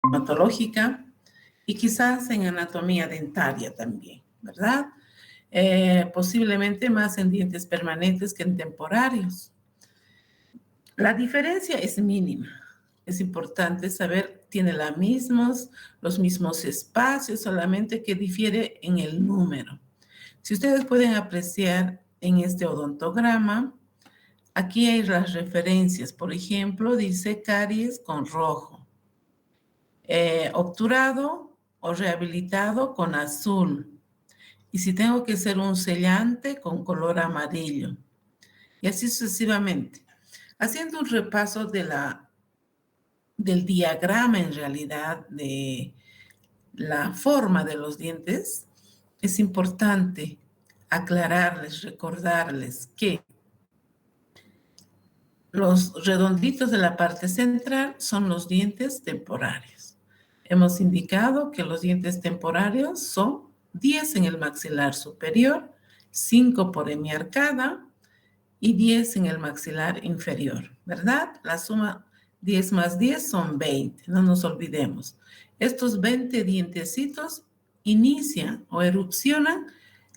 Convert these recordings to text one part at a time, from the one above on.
dermatológica y quizás en anatomía dentaria también, ¿verdad? Posiblemente más en dientes permanentes que en temporarios. La diferencia es mínima. Es importante saber, tiene los mismos espacios, solamente que difiere en el número. Si ustedes pueden apreciar en este odontograma, aquí hay las referencias. Por ejemplo, dice caries con rojo, obturado o rehabilitado con azul. Y si tengo que hacer un sellante con color amarillo. Y así sucesivamente. Haciendo un repaso del diagrama en realidad de la forma de los dientes, es importante aclararles, recordarles que los redonditos de la parte central son los dientes temporarios. Hemos indicado que los dientes temporarios son 10 en el maxilar superior, 5 por hemiarcada y 10 en el maxilar inferior, ¿verdad? La suma 10 más 10 son 20, no nos olvidemos. Estos 20 dientecitos inician o erupcionan,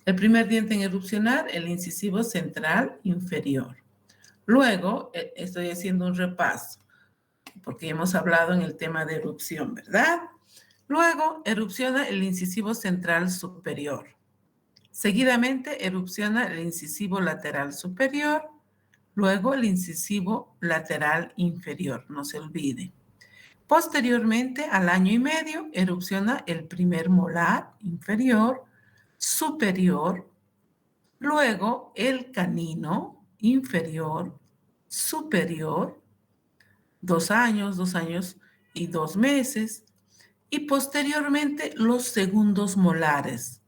el primer diente en erupcionar, el incisivo central inferior. Luego, estoy haciendo un repaso, porque hemos hablado en el tema de erupción, ¿verdad? Luego, erupciona el incisivo central superior. Seguidamente, erupciona el incisivo lateral superior, luego el incisivo lateral inferior, no se olvide. Posteriormente, al año y medio, erupciona el primer molar inferior, superior, luego el canino inferior, superior, 2 años y 2 meses, y posteriormente los segundos molares.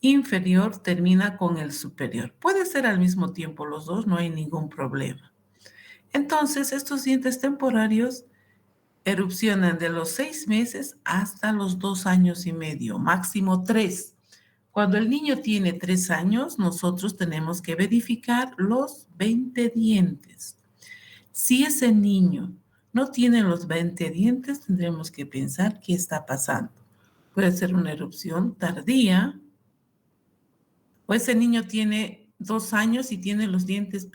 Inferior termina con el superior. Puede ser al mismo tiempo los dos, no hay ningún problema. Entonces, estos dientes temporarios erupcionan de los 6 meses hasta los 2 años y medio, máximo 3. Cuando el niño tiene 3 años, nosotros tenemos que verificar los 20 dientes. Si ese niño no tiene los 20 dientes, tendremos que pensar qué está pasando. Puede ser una erupción tardía, o ese niño tiene 2 años y tiene los dientes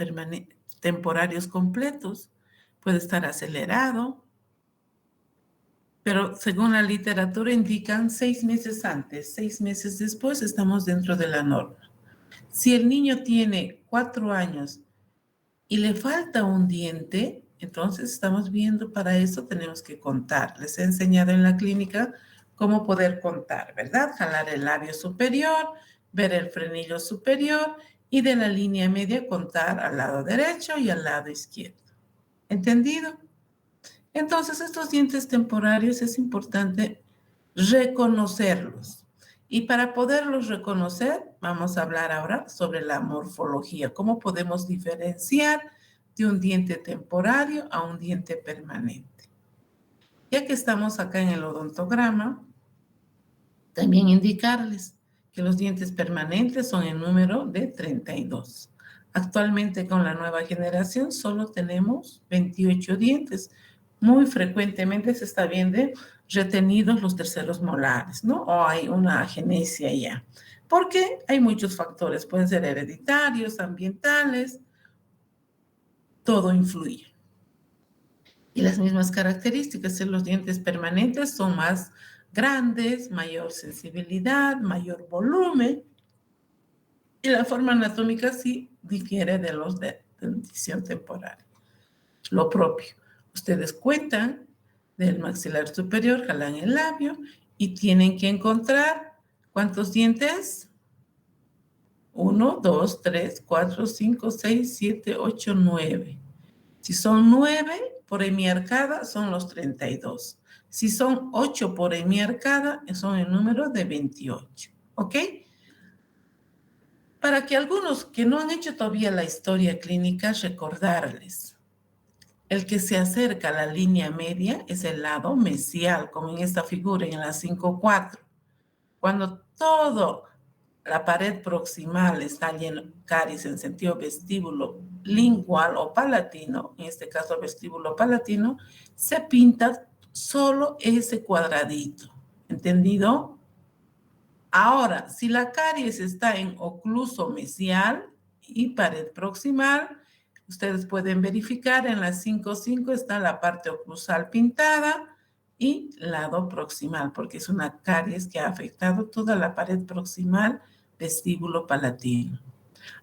temporarios completos. Puede estar acelerado, pero según la literatura indican 6 meses antes, 6 meses después estamos dentro de la norma. Si el niño tiene 4 años y le falta un diente, entonces estamos viendo, para eso tenemos que contar. Les he enseñado en la clínica cómo poder contar, ¿verdad? Jalar el labio superior, ver el frenillo superior y de la línea media contar al lado derecho y al lado izquierdo. ¿Entendido? Entonces, estos dientes temporarios es importante reconocerlos. Y para poderlos reconocer, vamos a hablar ahora sobre la morfología. ¿Cómo podemos diferenciar de un diente temporario a un diente permanente? Ya que estamos acá en el odontograma, también indicarles que los dientes permanentes son en número de 32. Actualmente con la nueva generación solo tenemos 28 dientes. Muy frecuentemente se está viendo retenidos los terceros molares, ¿no? O hay una agenesia ya. Porque hay muchos factores, pueden ser hereditarios, ambientales, todo influye. Y las mismas características de los dientes permanentes son más grandes, mayor sensibilidad, mayor volumen, y la forma anatómica sí difiere de los de dentición temporaria. Lo propio, ustedes cuentan del maxilar superior, jalan el labio y tienen que encontrar ¿cuántos dientes? 1, 2, 3, 4, 5, 6, 7, 8, 9. Si son 9 por hemiarcada, son los 32. Si son 8 por hemiarcada, son el número de 28. ¿Ok? Para que algunos que no han hecho todavía la historia clínica, recordarles. El que se acerca a la línea media es el lado mesial, como en esta figura, en la 5-4. Cuando todo la pared proximal está llena de caries en sentido vestíbulo lingual o palatino, en este caso vestíbulo palatino, se pinta solo ese cuadradito, ¿entendido? Ahora, si la caries está en ocluso mesial y pared proximal, ustedes pueden verificar en la 5.5 está la parte oclusal pintada y lado proximal, porque es una caries que ha afectado toda la pared proximal vestíbulo palatino.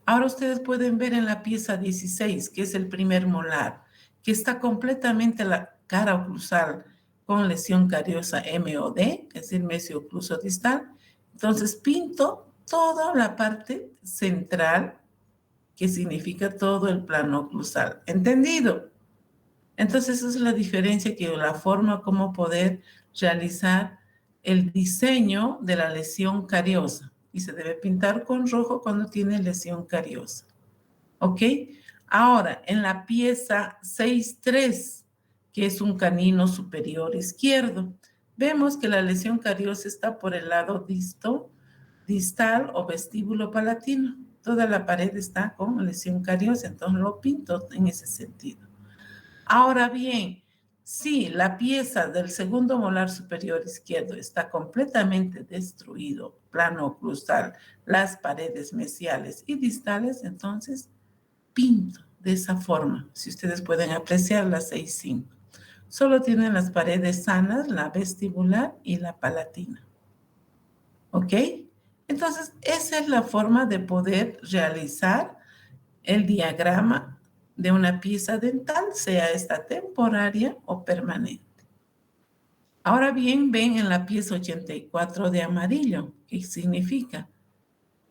Ahora ustedes pueden ver en la pieza 16, que es el primer molar, que está completamente la cara oclusal con lesión cariosa MOD, es decir, mesio-ocluso distal. Entonces pinto toda la parte central, que significa todo el plano oclusal. ¿Entendido? Entonces esa es la diferencia, que la forma como poder realizar el diseño de la lesión cariosa. Y se debe pintar con rojo cuando tiene lesión cariosa. ¿Ok? Ahora, en la pieza 6.3, que es un canino superior izquierdo, vemos que la lesión cariosa está por el lado distal o vestíbulo palatino. Toda la pared está con lesión cariosa, entonces lo pinto en ese sentido. Ahora bien, si la pieza del segundo molar superior izquierdo está completamente destruido, plano oclusal, las paredes mesiales y distales, entonces pinto de esa forma. Si ustedes pueden apreciar la 6.5. Solo tienen las paredes sanas, la vestibular y la palatina. ¿Ok? Entonces, esa es la forma de poder realizar el diagrama de una pieza dental, sea esta temporaria o permanente. Ahora bien, ven en la pieza 84 de amarillo. ¿Qué significa?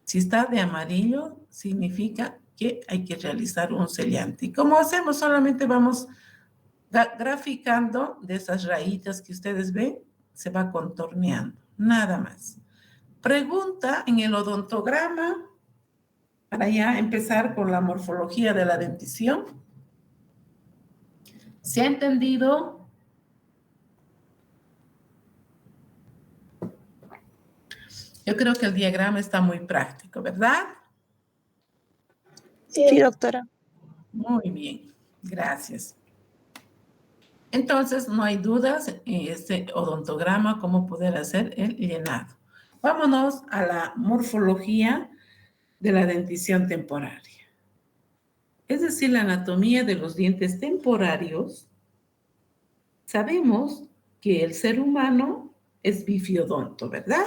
Si está de amarillo, significa que hay que realizar un sellante. ¿Y cómo hacemos? Solamente vamos graficando de esas rayitas que ustedes ven, se va contorneando, nada más. Pregunta en el odontograma, para ya empezar con la morfología de la dentición. ¿Se ha entendido? Yo creo que el diagrama está muy práctico, ¿verdad? Sí, doctora. Muy bien, gracias. Entonces, no hay dudas en este odontograma cómo poder hacer el llenado. Vámonos a la morfología de la dentición temporaria. Es decir, la anatomía de los dientes temporarios. Sabemos que el ser humano es bifiodonto, ¿verdad?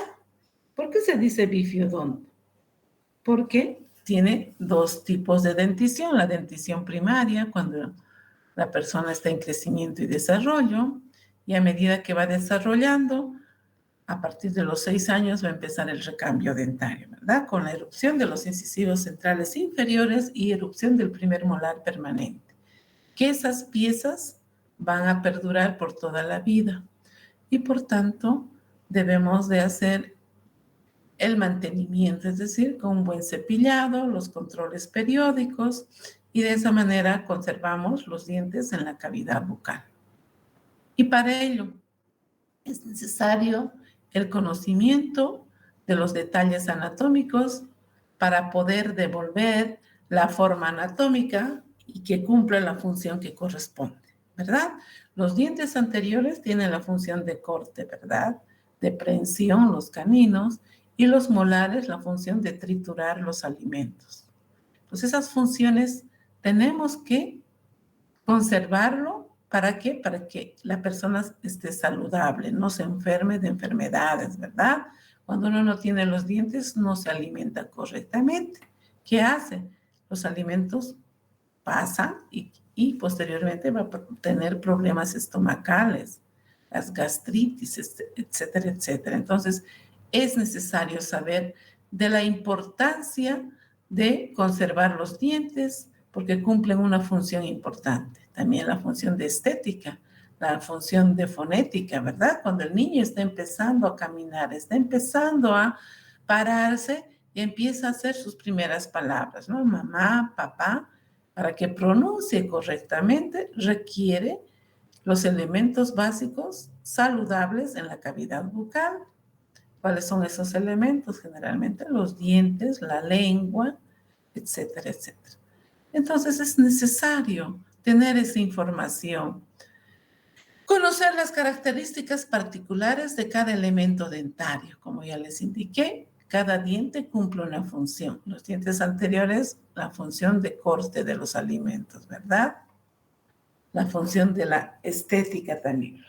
¿Por qué se dice bifiodonto? Porque tiene dos tipos de dentición. La dentición primaria, cuando la persona está en crecimiento y desarrollo, y a medida que va desarrollando, a partir de los 6 años va a empezar el recambio dentario, ¿verdad? Con la erupción de los incisivos centrales inferiores y erupción del primer molar permanente. Que esas piezas van a perdurar por toda la vida y por tanto debemos de hacer el mantenimiento, es decir, con un buen cepillado, los controles periódicos, y de esa manera conservamos los dientes en la cavidad bucal. Y para ello es necesario el conocimiento de los detalles anatómicos para poder devolver la forma anatómica y que cumpla la función que corresponde, ¿verdad? Los dientes anteriores tienen la función de corte, ¿verdad? De prensión, los caninos, y los molares la función de triturar los alimentos. Entonces, esas funciones tenemos que conservarlo. ¿Para qué? Para que la persona esté saludable, no se enferme de enfermedades, ¿verdad? Cuando uno no tiene los dientes, no se alimenta correctamente. ¿Qué hace? Los alimentos pasan y posteriormente va a tener problemas estomacales, las gastritis, etcétera, etcétera. Entonces, es necesario saber de la importancia de conservar los dientes porque cumplen una función importante. También la función de estética, la función de fonética, ¿verdad? Cuando el niño está empezando a caminar, está empezando a pararse y empieza a hacer sus primeras palabras, ¿no? Mamá, papá, para que pronuncie correctamente, requiere los elementos básicos saludables en la cavidad bucal. ¿Cuáles son esos elementos? Generalmente los dientes, la lengua, etcétera, etcétera. Entonces es necesario tener esa información. Conocer las características particulares de cada elemento dentario. Como ya les indiqué, cada diente cumple una función. Los dientes anteriores, la función de corte de los alimentos, ¿verdad? La función de la estética también.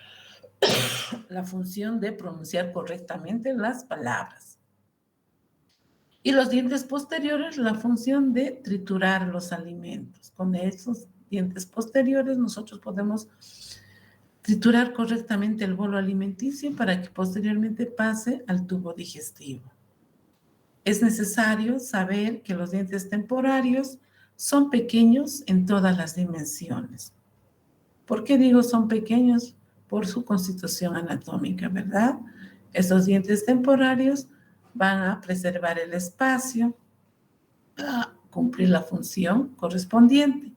La función de pronunciar correctamente las palabras. Y los dientes posteriores, la función de triturar los alimentos. Con esos dientes posteriores nosotros podemos triturar correctamente el bolo alimenticio para que posteriormente pase al tubo digestivo. Es necesario saber que los dientes temporarios son pequeños en todas las dimensiones. ¿Por qué digo son pequeños? Por su constitución anatómica, ¿verdad? Estos dientes temporarios van a preservar el espacio, a cumplir la función correspondiente.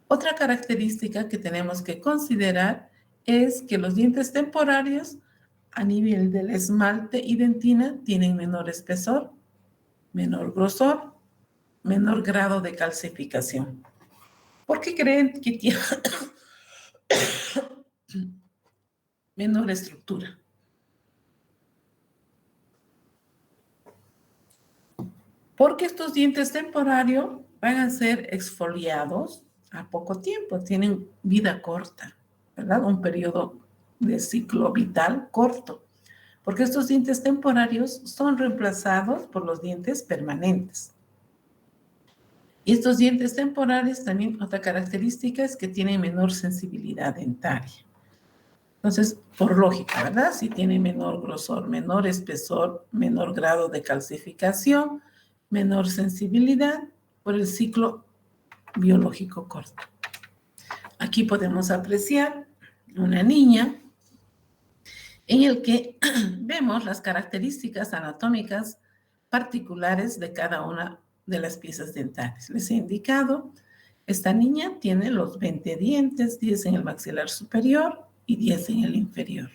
Otra característica que tenemos que considerar es que los dientes temporarios a nivel del esmalte y dentina tienen menor espesor, menor grosor, menor grado de calcificación. ¿Por qué creen que tienen menor estructura? Porque estos dientes temporarios van a ser exfoliados a poco tiempo, tienen vida corta, ¿verdad? Un periodo de ciclo vital corto, porque estos dientes temporarios son reemplazados por los dientes permanentes. Y estos dientes temporales también, otra característica es que tienen menor sensibilidad dentaria. Entonces, por lógica, ¿verdad? Si tiene menor grosor, menor espesor, menor grado de calcificación, menor sensibilidad por el ciclo biológico corto. Aquí podemos apreciar una niña en el que vemos las características anatómicas particulares de cada una de las piezas dentales. Les he indicado, esta niña tiene los 20 dientes, 10 en el maxilar superior y 10 en el inferior.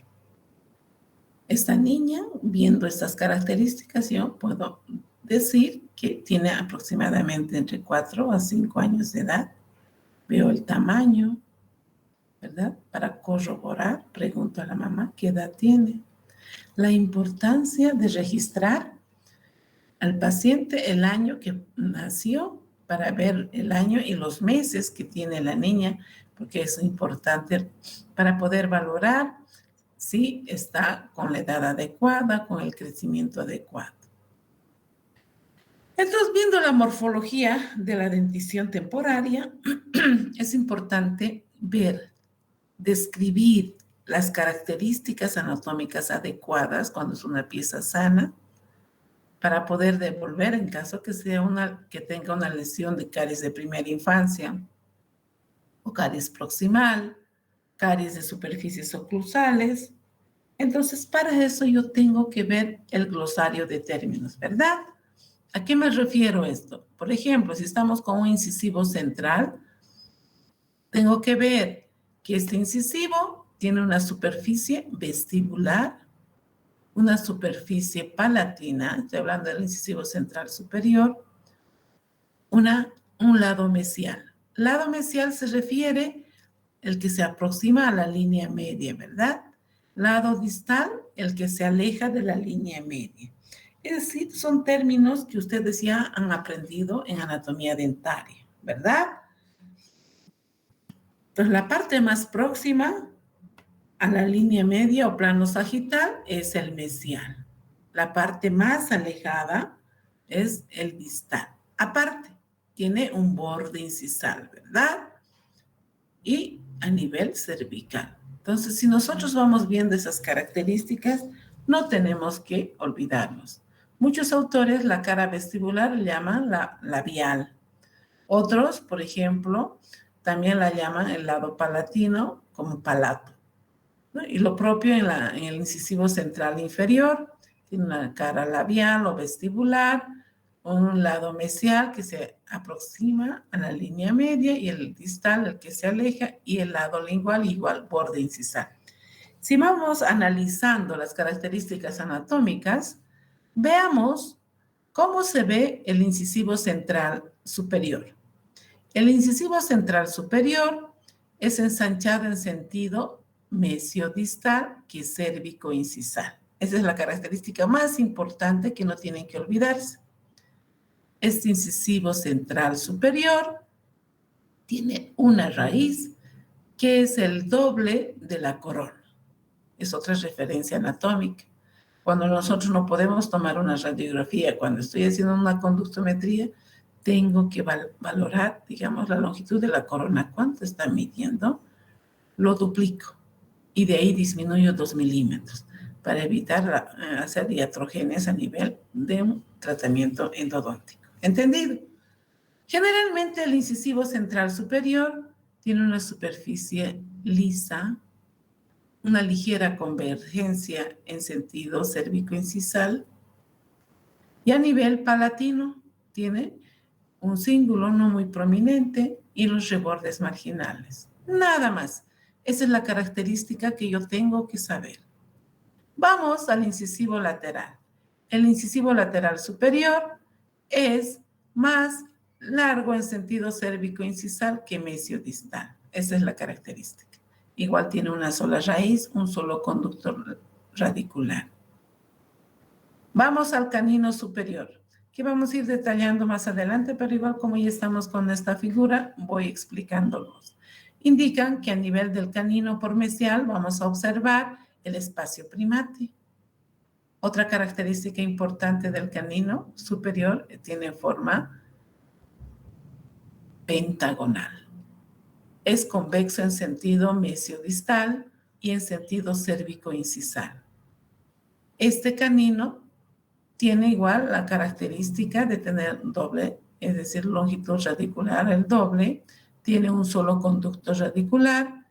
Esta niña, viendo estas características, yo puedo decir que tiene aproximadamente entre 4 a 5 años de edad. Veo el tamaño, ¿verdad? Para corroborar, pregunto a la mamá qué edad tiene. La importancia de registrar al paciente el año que nació para ver el año y los meses que tiene la niña, porque es importante para poder valorar si está con la edad adecuada, con el crecimiento adecuado. Entonces, viendo la morfología de la dentición temporaria, es importante ver, describir las características anatómicas adecuadas cuando es una pieza sana para poder devolver en caso que tenga una lesión de caries de primera infancia o caries proximal, caries de superficies oclusales. Entonces, para eso yo tengo que ver el glosario de términos, ¿verdad? ¿A qué me refiero esto? Por ejemplo, si estamos con un incisivo central, tengo que ver que este incisivo tiene una superficie vestibular, una superficie palatina, estoy hablando del incisivo central superior, un lado mesial. Lado mesial se refiere el que se aproxima a la línea media, ¿verdad? Lado distal, el que se aleja de la línea media. Es decir, son términos que ustedes ya han aprendido en anatomía dentaria, ¿verdad? Entonces, la parte más próxima a la línea media o plano sagital es el mesial. La parte más alejada es el distal. Aparte, tiene un borde incisal, ¿verdad? Y a nivel cervical. Entonces, si nosotros vamos viendo esas características, no tenemos que olvidarnos. Muchos autores la cara vestibular la llaman la labial. Otros, por ejemplo, también la llaman el lado palatino como palato, ¿no? Y lo propio en el incisivo central inferior, tiene una cara labial o vestibular, un lado mesial que se aproxima a la línea media y el distal, el que se aleja, y el lado lingual igual, borde incisal. Si vamos analizando las características anatómicas, veamos cómo se ve el incisivo central superior. El incisivo central superior es ensanchado en sentido mesiodistal que cérvico-incisal. Esa es la característica más importante que no tienen que olvidarse. Este incisivo central superior tiene una raíz que es el doble de la corona. Es otra referencia anatómica. Cuando nosotros no podemos tomar una radiografía, cuando estoy haciendo una conductometría, tengo que valorar, digamos, la longitud de la corona. ¿Cuánto está midiendo? Lo duplico y de ahí disminuyo 2 milímetros para evitar hacer iatrogenias a nivel de un tratamiento endodóntico. ¿Entendido? Generalmente el incisivo central superior tiene una superficie lisa, una ligera convergencia en sentido cérvico-incisal y a nivel palatino tiene un cíngulo no muy prominente y los rebordes marginales. Nada más. Esa es la característica que yo tengo que saber. Vamos al incisivo lateral. El incisivo lateral superior es más largo en sentido cérvico-incisal que mesiodistal. Esa es la característica. Igual tiene una sola raíz, un solo conductor radicular. Vamos al canino superior, que vamos a ir detallando más adelante, pero igual como ya estamos con esta figura, voy explicándolos. Indican que a nivel del canino por mesial vamos a observar el espacio primate. Otra característica importante del canino superior tiene forma pentagonal. Es convexo en sentido mesiodistal y en sentido cérvico-incisal. Este canino tiene igual la característica de tener doble, es decir, longitud radicular el doble, tiene un solo conducto radicular.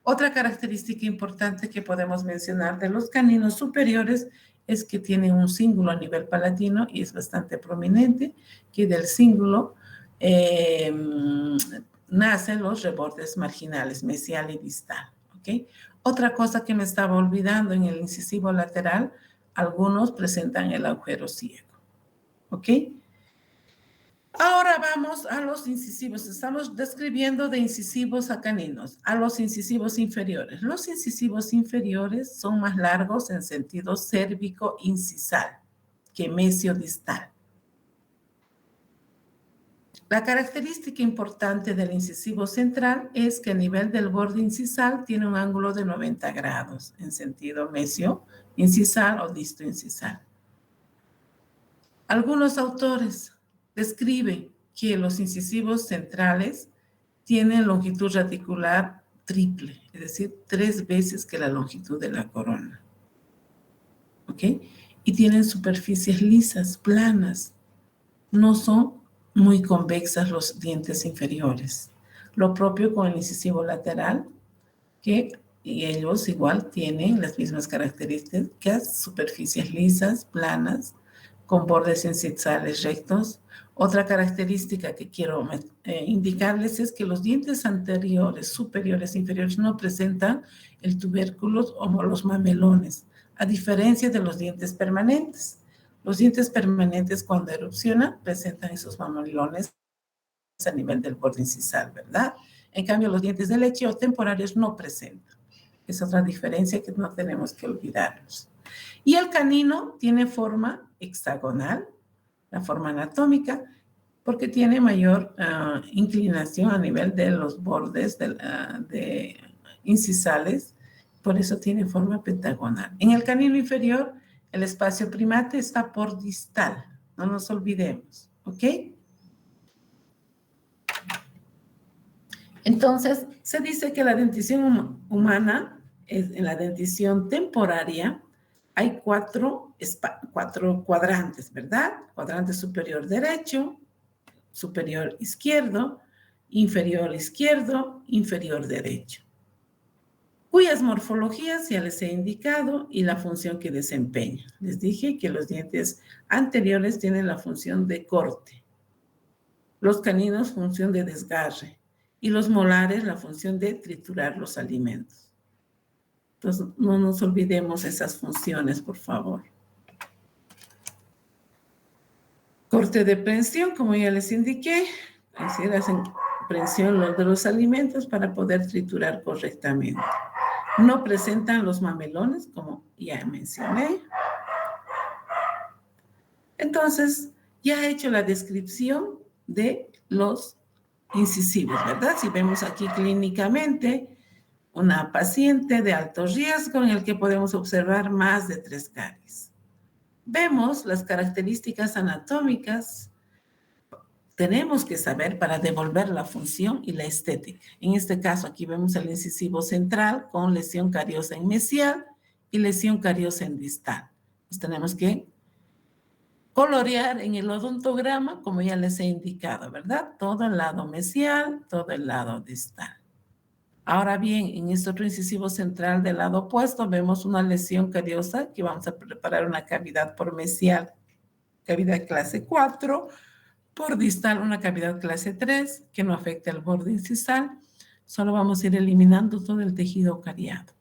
Otra característica importante que podemos mencionar de los caninos superiores es que tiene un cíngulo a nivel palatino y es bastante prominente, que del cíngulo nacen los rebordes marginales, mesial y distal. ¿Okay? Otra cosa que me estaba olvidando en el incisivo lateral, algunos presentan el agujero ciego. ¿Ok? Ahora vamos a los incisivos. Estamos describiendo de incisivos a caninos, a los incisivos inferiores. Los incisivos inferiores son más largos en sentido cérvico-incisal que mesiodistal. La característica importante del incisivo central es que a nivel del borde incisal tiene un ángulo de 90 grados en sentido mesio-incisal o disto-incisal. Algunos autores describen que los incisivos centrales tienen longitud radicular triple, es decir, 3 veces que la longitud de la corona. ¿Ok? Y tienen superficies lisas, planas. No son muy convexas los dientes inferiores. Lo propio con el incisivo lateral, que ellos igual tienen las mismas características, superficies lisas, planas, con bordes incisales rectos. Otra característica que quiero indicarles es que los dientes anteriores, superiores, inferiores no presentan el tubérculo o los mamelones, a diferencia de los dientes permanentes. Los dientes permanentes cuando erupcionan presentan esos mamelones a nivel del borde incisal, ¿verdad? En cambio, los dientes de leche o temporarios no presentan. Es otra diferencia que no tenemos que olvidarnos. Y el canino tiene forma hexagonal, la forma anatómica, porque tiene mayor inclinación a nivel de los bordes de incisales, por eso tiene forma pentagonal. En el canino inferior, el espacio primate está por distal, no nos olvidemos, ¿ok? Entonces, se dice que la dentición humana, en la dentición temporaria, hay cuatro cuadrantes, ¿verdad? Cuadrante superior derecho, superior izquierdo, inferior izquierdo, inferior derecho, cuyas morfologías ya les he indicado y la función que desempeñan. Les dije que los dientes anteriores tienen la función de corte, los caninos función de desgarre y los molares la función de triturar los alimentos. Entonces, no nos olvidemos esas funciones, por favor. Corte de prensión, como ya les indiqué, es decir, hacen prensión de los alimentos para poder triturar correctamente. No presentan los mamelones, como ya mencioné. Entonces, ya he hecho la descripción de los incisivos, ¿verdad? Si vemos aquí clínicamente, una paciente de alto riesgo en el que podemos observar más de 3 caries. Vemos las características anatómicas. Tenemos que saber para devolver la función y la estética. En este caso, aquí vemos el incisivo central con lesión cariosa en mesial y lesión cariosa en distal. Entonces, tenemos que colorear en el odontograma, como ya les he indicado, ¿verdad? Todo el lado mesial, todo el lado distal. Ahora bien, en este otro incisivo central del lado opuesto vemos una lesión cariosa que vamos a preparar una cavidad por mesial, cavidad clase 4, por distal una cavidad clase 3 que no afecta el borde incisal. Solo vamos a ir eliminando todo el tejido cariado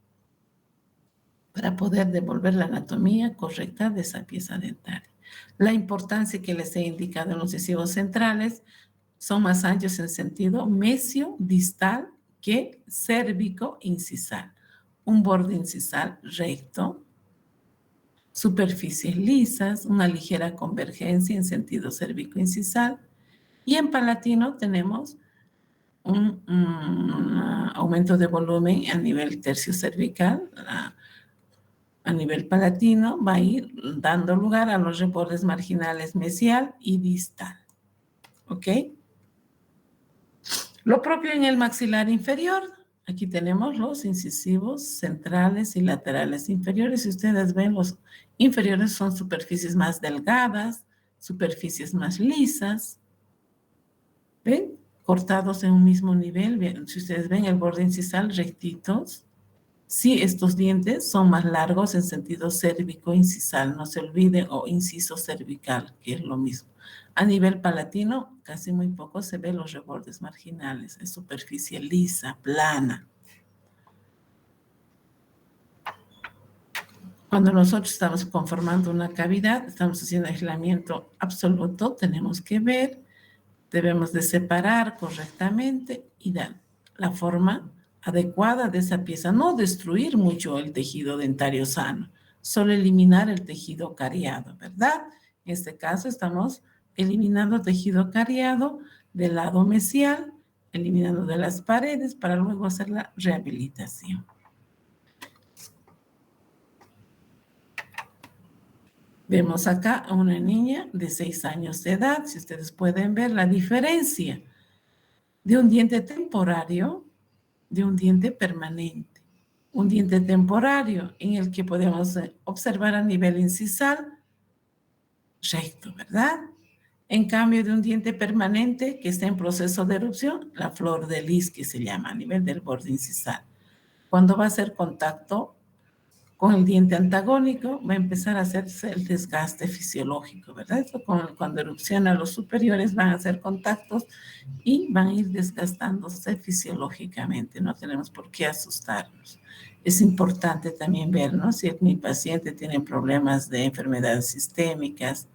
para poder devolver la anatomía correcta de esa pieza dentaria. La importancia que les he indicado en los incisivos centrales son más anchos en sentido mesio-distal que cérvico-incisal. Un borde incisal recto, superficies lisas, una ligera convergencia en sentido cérvico-incisal. Y en palatino tenemos un aumento de volumen a nivel tercio cervical. A nivel palatino va a ir dando lugar a los rebordes marginales mesial y distal. ¿Ok? Lo propio en el maxilar inferior. Aquí tenemos los incisivos centrales y laterales inferiores. Si ustedes ven, los inferiores son superficies más delgadas, superficies más lisas. ¿Ven? Cortados en un mismo nivel. Bien, si ustedes ven el borde incisal rectitos. Sí, estos dientes son más largos en sentido cérvico-incisal, no se olviden, o inciso cervical, que es lo mismo. A nivel palatino, casi muy poco se ven los rebordes marginales, es superficie lisa, plana. Cuando nosotros estamos conformando una cavidad, estamos haciendo aislamiento absoluto, tenemos que ver, debemos de separar correctamente y dar la forma adecuada de esa pieza, no destruir mucho el tejido dentario sano, solo eliminar el tejido cariado, ¿verdad? En este caso estamos eliminando tejido cariado del lado mesial, eliminando de las paredes para luego hacer la rehabilitación. Vemos acá a una niña de 6 años de edad, si ustedes pueden ver la diferencia de un diente temporario de un diente permanente. Un diente temporario en el que podemos observar a nivel incisal recto, ¿verdad? En cambio de un diente permanente que está en proceso de erupción, la flor de lis que se llama a nivel del borde incisal. Cuando va a hacer contacto con el diente antagónico, va a empezar a hacerse el desgaste fisiológico, ¿verdad? Esto cuando erupciona los superiores van a hacer contactos y van a ir desgastándose fisiológicamente. No tenemos por qué asustarnos. Es importante también ver, ¿no? Si mi paciente tiene problemas de enfermedades sistémicas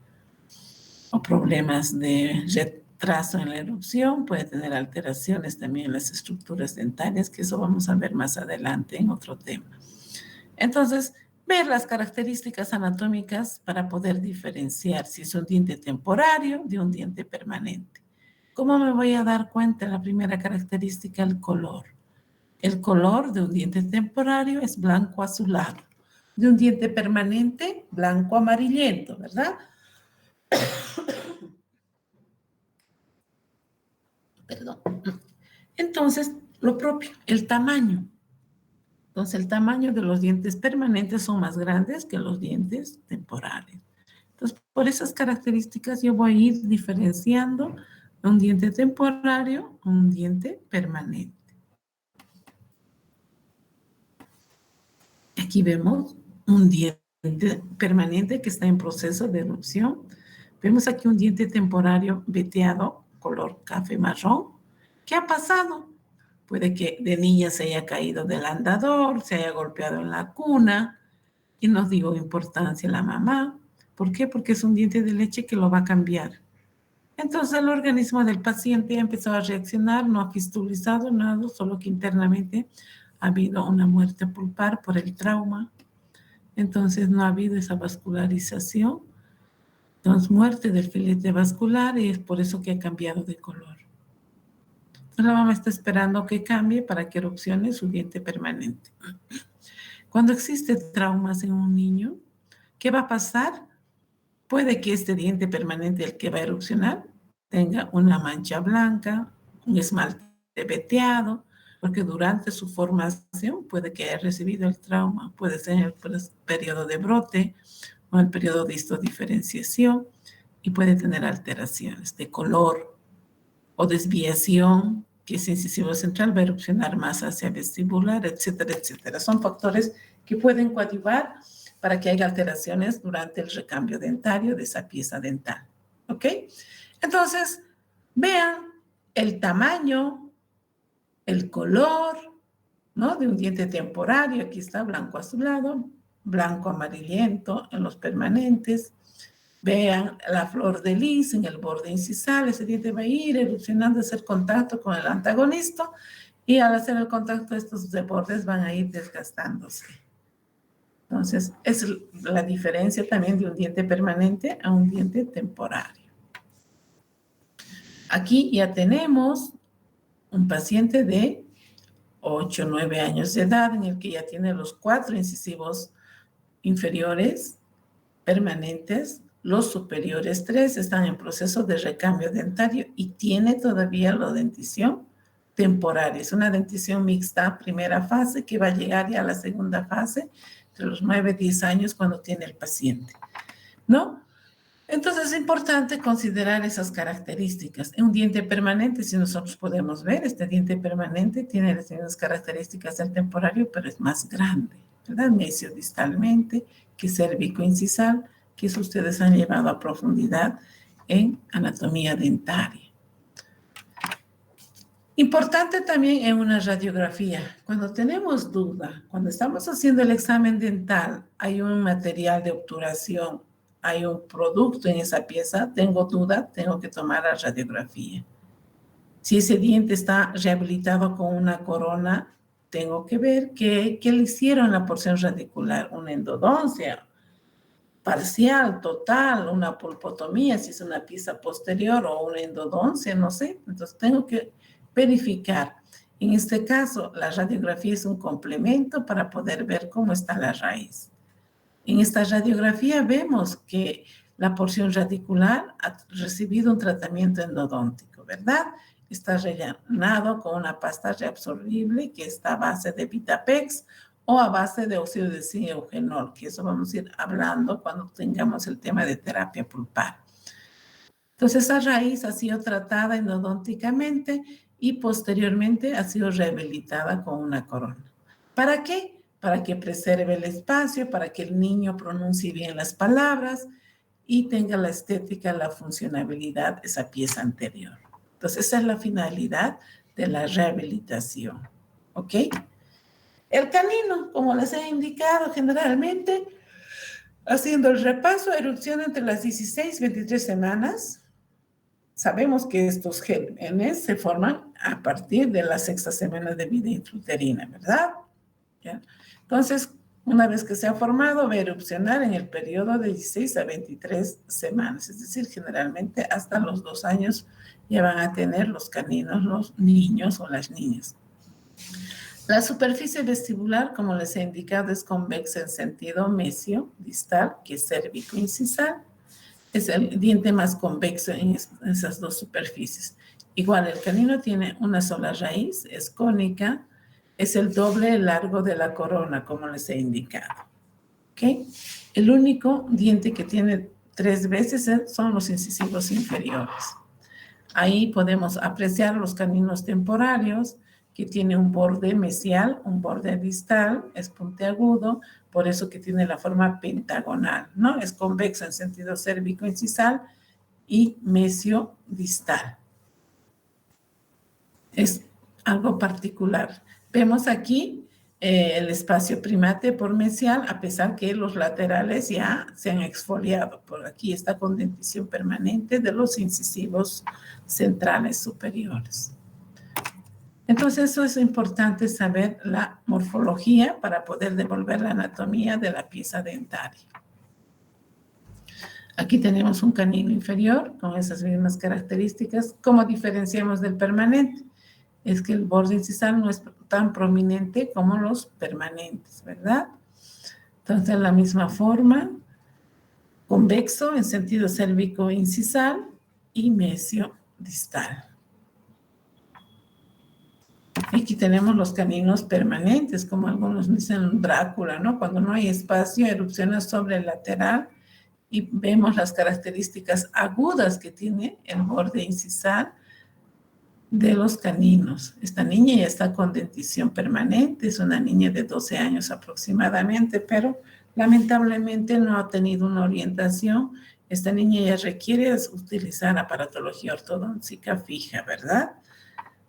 o problemas de retraso en la erupción, puede tener alteraciones también en las estructuras dentarias, que eso vamos a ver más adelante en otro tema. Entonces, ver las características anatómicas para poder diferenciar si es un diente temporario de un diente permanente. ¿Cómo me voy a dar cuenta? La primera característica, el color. El color de un diente temporario es blanco azulado. De un diente permanente, blanco amarillento, ¿verdad? Perdón. Entonces, lo propio, el tamaño. Entonces, el tamaño de los dientes permanentes son más grandes que los dientes temporales. Entonces, por esas características yo voy a ir diferenciando un diente temporario a un diente permanente. Aquí vemos un diente permanente que está en proceso de erupción. Vemos aquí un diente temporario veteado, color café marrón. ¿Qué ha pasado? Puede que de niña se haya caído del andador, se haya golpeado en la cuna, y no digo importancia la mamá. ¿Por qué? Porque es un diente de leche que lo va a cambiar. Entonces el organismo del paciente ha empezado a reaccionar, no ha fistulizado nada, solo que internamente ha habido una muerte pulpar por el trauma, entonces no ha habido esa vascularización, entonces muerte del filete vascular y es por eso que ha cambiado de color. Entonces la mamá está esperando que cambie para que erupcione su diente permanente. Cuando existen traumas en un niño, ¿qué va a pasar? Puede que este diente permanente, el que va a erupcionar, tenga una mancha blanca, un esmalte veteado, porque durante su formación puede que haya recibido el trauma, puede ser en el periodo de brote o el periodo de histodiferenciación y puede tener alteraciones de color o desviación, que ese incisivo central va a erupcionar más hacia vestibular, etcétera, etcétera. Son factores que pueden coadyuvar para que haya alteraciones durante el recambio dentario de esa pieza dental. ¿Ok? Entonces, vean el tamaño, el color, ¿no? De un diente temporario. Aquí está blanco azulado, blanco amarillento en los permanentes. Vean la flor de lis en el borde incisal. Ese diente va a ir erupcionando, hacer contacto con el antagonista y al hacer el contacto estos bordes van a ir desgastándose. Entonces, es la diferencia también de un diente permanente a un diente temporario. Aquí ya tenemos un paciente de 8 o 9 años de edad en el que ya tiene los 4 incisivos inferiores permanentes, los superiores 3 están en proceso de recambio dentario y tiene todavía la dentición temporaria. Es una dentición mixta, primera fase, que va a llegar ya a la segunda fase, entre los 9 y 10 años cuando tiene el paciente, ¿no? Entonces es importante considerar esas características. En un diente permanente, si nosotros podemos ver, este diente permanente tiene las mismas características del temporario, pero es más grande, ¿verdad? Mesiodistalmente, que cérvico-incisal, que eso ustedes han llevado a profundidad en anatomía dentaria. Importante también en una radiografía, cuando tenemos duda, cuando estamos haciendo el examen dental, hay un material de obturación, hay un producto en esa pieza, tengo duda, tengo que tomar la radiografía. Si ese diente está rehabilitado con una corona, tengo que ver qué le hicieron la porción radicular, una endodoncia parcial, total, una pulpotomía, si es una pieza posterior o una endodoncia, no sé. Entonces tengo que verificar. En este caso, la radiografía es un complemento para poder ver cómo está la raíz. En esta radiografía vemos que la porción radicular ha recibido un tratamiento endodóntico, ¿verdad? Está rellenado con una pasta reabsorbible que está a base de Vitapex o a base de óxido de zinc eugenol, que eso vamos a ir hablando cuando tengamos el tema de terapia pulpar. Entonces, esa raíz ha sido tratada endodónticamente y posteriormente ha sido rehabilitada con una corona. ¿Para qué? Para que preserve el espacio, para que el niño pronuncie bien las palabras y tenga la estética, la funcionabilidad de esa pieza anterior. Entonces, esa es la finalidad de la rehabilitación. ¿Ok? El canino, como les he indicado generalmente, haciendo el repaso, erupciona entre las 16 y 23 semanas. Sabemos que estos gérmenes se forman a partir de la 6ª semana de vida intrauterina, ¿verdad? ¿Ya? Entonces, una vez que se ha formado, va a erupcionar en el periodo de 16 a 23 semanas, es decir, generalmente hasta los 2 años ya van a tener los caninos, los niños o las niñas. La superficie vestibular, como les he indicado, es convexa en sentido mesio-distal, que es cérvico-incisal. Es el diente más convexo en esas dos superficies. Igual, el canino tiene una sola raíz, es cónica, es el doble largo de la corona, como les he indicado. ¿Okay? El único diente que tiene 3 veces son los incisivos inferiores. Ahí podemos apreciar los caninos temporarios, que tiene un borde mesial, un borde distal, es puntiagudo, por eso que tiene la forma pentagonal, ¿no? Es convexo en sentido cérvico-incisal y mesio-distal. Es algo particular. Vemos aquí el espacio primate por mesial, a pesar que los laterales ya se han exfoliado. Por aquí está con dentición permanente de los incisivos centrales superiores. Entonces, eso es importante saber la morfología para poder devolver la anatomía de la pieza dentaria. Aquí tenemos un canino inferior con esas mismas características. ¿Cómo diferenciamos del permanente? Es que el borde incisal no es tan prominente como los permanentes, ¿verdad? Entonces, de la misma forma, convexo en sentido cérvico incisal y mesio distal. Aquí tenemos los caninos permanentes, como algunos dicen Drácula, ¿no? Cuando no hay espacio, erupciona sobre el lateral y vemos las características agudas que tiene el borde incisal de los caninos. Esta niña ya está con dentición permanente, es una niña de 12 años aproximadamente, pero lamentablemente no ha tenido una orientación. Esta niña ya requiere utilizar aparatología ortodóntica fija, ¿verdad?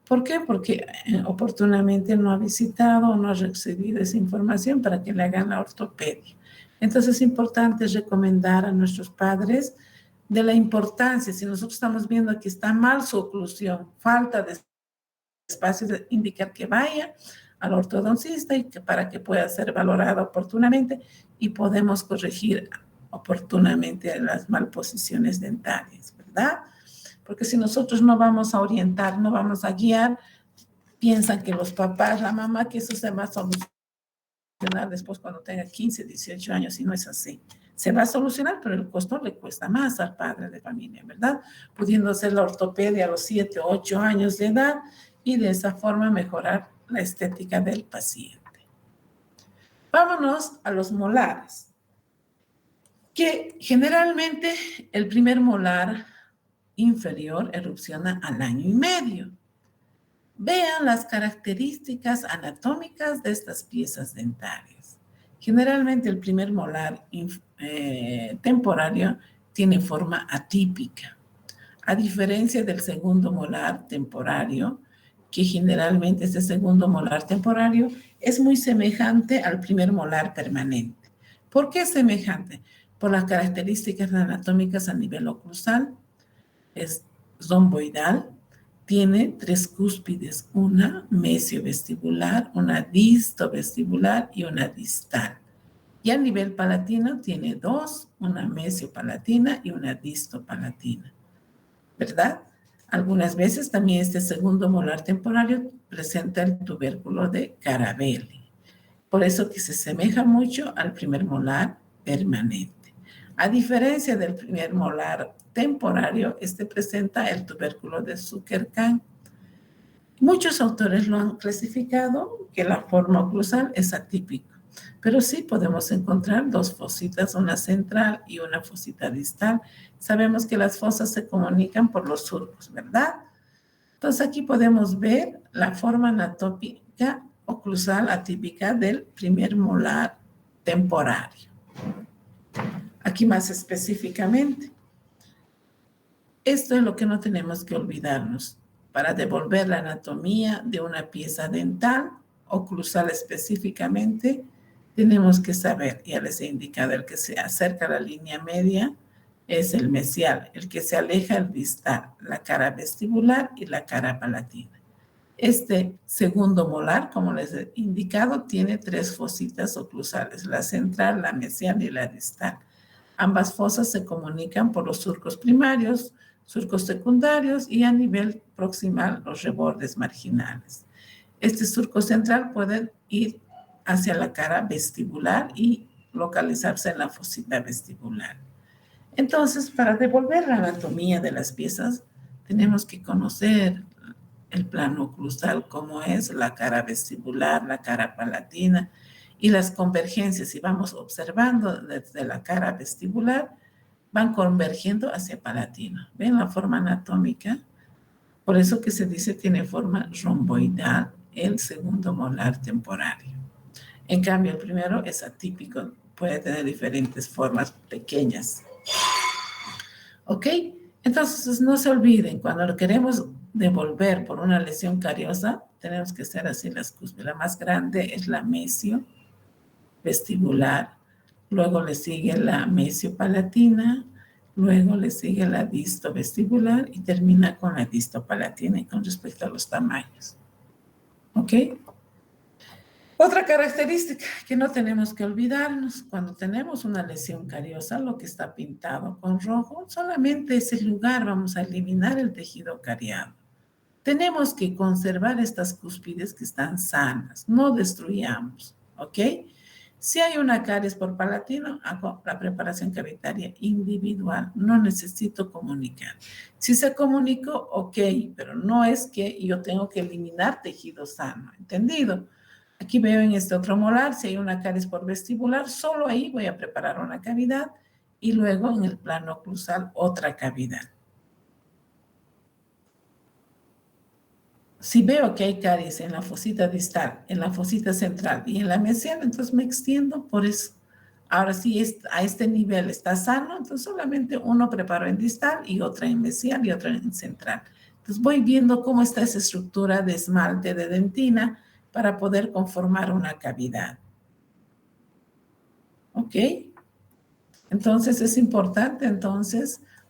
¿Por qué? Porque oportunamente no ha visitado o no ha recibido esa información para que le hagan la ortopedia. Entonces es importante recomendar a nuestros padres de la importancia, si nosotros estamos viendo que está mal su oclusión, falta de espacio, de indicar que vaya al ortodoncista y que para que pueda ser valorada oportunamente y podemos corregir oportunamente las malposiciones dentarias, ¿verdad? Porque si nosotros no vamos a orientar, no vamos a guiar, piensan que los papás, la mamá, que eso se va a solucionar después cuando tenga 15, 18 años, y no es así. Se va a solucionar, pero el costo le cuesta más al padre de familia, ¿verdad? Pudiendo hacer la ortopedia a los 7, 8 años de edad y de esa forma mejorar la estética del paciente. Vámonos a los molares, que generalmente el primer molar inferior erupciona al año y medio. Vean las características anatómicas de estas piezas dentarias. Generalmente el primer molar temporario tiene forma atípica, a diferencia del segundo molar temporario, que generalmente este segundo molar temporario es muy semejante al primer molar permanente. ¿Por qué es semejante? Por las características anatómicas a nivel oclusal. Es romboidal, tiene 3 cúspides, una mesiovestibular, una distovestibular y una distal. Y a nivel palatino tiene 2, una mesiopalatina y una distopalatina, ¿verdad? Algunas veces también este segundo molar temporario presenta el tubérculo de Carabelli. Por eso que se asemeja mucho al primer molar permanente. A diferencia del primer molar temporario, este presenta el tubérculo de Zucker-Kahn. Muchos autores lo han clasificado que la forma oclusal es atípico, pero sí podemos encontrar 2 fositas, una central y una fosita distal. Sabemos que las fosas se comunican por los surcos, ¿verdad? Entonces aquí podemos ver la forma anatómica oclusal atípica del primer molar temporario. Aquí más específicamente, esto es lo que no tenemos que olvidarnos. Para devolver la anatomía de una pieza dental, oclusal específicamente, tenemos que saber, ya les he indicado, el que se acerca a la línea media es el mesial, el que se aleja el distal, la cara vestibular y la cara palatina. Este segundo molar, como les he indicado, tiene 3 fositas oclusales, la central, la mesial y la distal. Ambas fosas se comunican por los surcos primarios, surcos secundarios y a nivel proximal los rebordes marginales. Este surco central puede ir hacia la cara vestibular y localizarse en la fosita vestibular. Entonces, para devolver la anatomía de las piezas, tenemos que conocer el plano oclusal, como es la cara vestibular, la cara palatina y las convergencias. Si vamos observando desde la cara vestibular, van convergiendo hacia palatino. ¿Ven la forma anatómica? Por eso que se dice tiene forma romboidal el segundo molar temporario. En cambio, el primero es atípico, puede tener diferentes formas pequeñas. ¿Ok? Entonces, no se olviden, cuando lo queremos devolver por una lesión cariosa, tenemos que hacer así las cúspides. La más grande es la mesio vestibular, luego le sigue la mesiopalatina, luego le sigue la distovestibular y termina con la distopalatina y con respecto a los tamaños. ¿Ok? Otra característica que no tenemos que olvidarnos, cuando tenemos una lesión cariosa, lo que está pintado con rojo, solamente ese lugar vamos a eliminar el tejido cariado. Tenemos que conservar estas cúspides que están sanas, no destruyamos, ¿ok? Si hay una caries por palatino, hago la preparación cavitaria individual, no necesito comunicar. Si se comunicó, ok, pero no es que yo tengo que eliminar tejido sano, ¿entendido? Aquí veo en este otro molar, si hay una caries por vestibular, solo ahí voy a preparar una cavidad y luego en el plano oclusal otra cavidad. Si veo que hay caries en la fosita distal, en la fosita central y en la mesial, entonces me extiendo por eso. Ahora, si a este nivel está sano, entonces solamente uno preparo en distal y otra en mesial y otra en central. Entonces voy viendo cómo está esa estructura de esmalte de dentina para poder conformar una cavidad. ¿Ok? Entonces es importante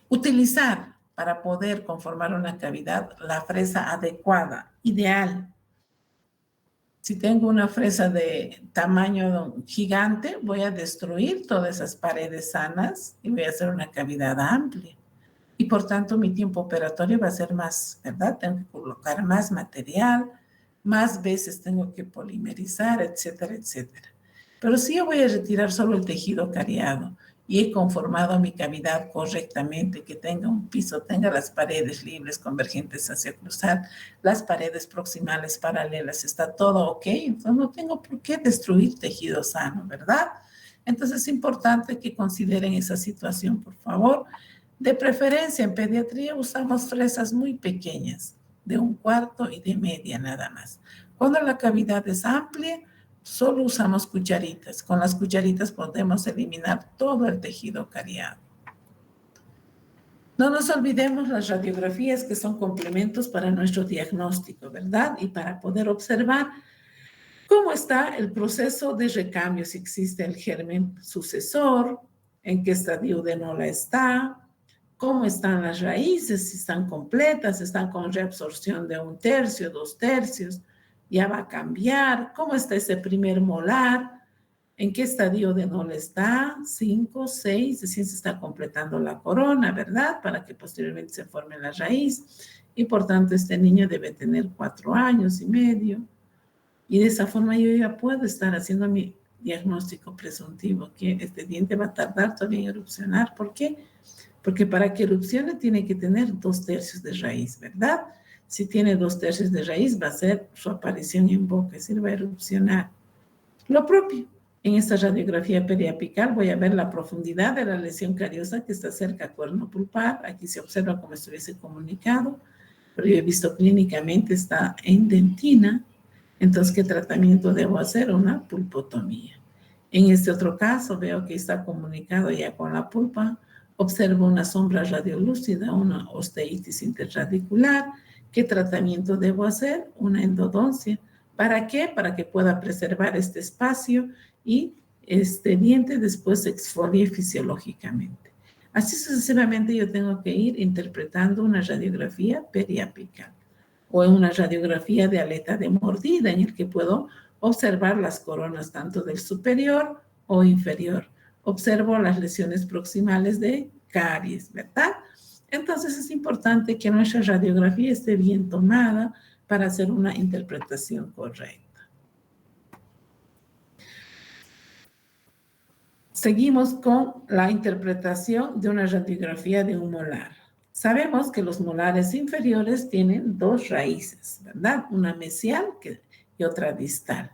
utilizar para poder conformar una cavidad la fresa adecuada, ideal. Si tengo una fresa de tamaño gigante, voy a destruir todas esas paredes sanas y voy a hacer una cavidad amplia. Y por tanto mi tiempo operatorio va a ser más, ¿verdad? Tengo que colocar más material, más veces tengo que polimerizar, etcétera, etcétera. Pero si yo voy a retirar solo el tejido cariado y he conformado mi cavidad correctamente, que tenga un piso, tenga las paredes libres, convergentes hacia cruzar, las paredes proximales paralelas, está todo ok, entonces no tengo por qué destruir tejido sano, ¿verdad? Entonces es importante que consideren esa situación, por favor. De preferencia, en pediatría usamos fresas muy pequeñas, de 1/4 y de media nada más. Cuando la cavidad es amplia, solo usamos cucharitas. Con las cucharitas podemos eliminar todo el tejido cariado. No nos olvidemos las radiografías que son complementos para nuestro diagnóstico, ¿verdad? Y para poder observar cómo está el proceso de recambio, si existe el germen sucesor, en qué estadio de nola está, cómo están las raíces, si están completas, están con reabsorción de 1/3, 2/3, ya va a cambiar, cómo está ese primer molar, en qué estadio de nola está, 5, 6, recién se está completando la corona, ¿verdad? Para que posteriormente se forme la raíz. Y por tanto, este niño debe tener 4 años y medio. Y de esa forma yo ya puedo estar haciendo mi diagnóstico presuntivo, que este diente va a tardar todavía en erupcionar. ¿Por qué? Porque para que erupcione tiene que tener 2/3 de raíz, ¿verdad? Si tiene 2/3 de raíz, va a ser su aparición en boca, es decir, va a erupcionar. Lo propio, en esta radiografía periapical voy a ver la profundidad de la lesión cariosa que está cerca al cuerno pulpar. Aquí se observa como estuviese comunicado, pero yo he visto clínicamente está en dentina. Entonces, ¿qué tratamiento debo hacer? Una pulpotomía. En este otro caso, veo que está comunicado ya con la pulpa. Observo una sombra radiolúcida, una osteitis interradicular. ¿Qué tratamiento debo hacer? Una endodoncia. ¿Para qué? Para que pueda preservar este espacio y este diente después se exfolie fisiológicamente. Así sucesivamente yo tengo que ir interpretando una radiografía periapical o en una radiografía de aleta de mordida en el que puedo observar las coronas tanto del superior o inferior. Observo las lesiones proximales de caries, ¿verdad? Entonces es importante que nuestra radiografía esté bien tomada para hacer una interpretación correcta. Seguimos con la interpretación de una radiografía de un molar. Sabemos que los molares inferiores tienen 2 raíces, ¿verdad? Una mesial y otra distal.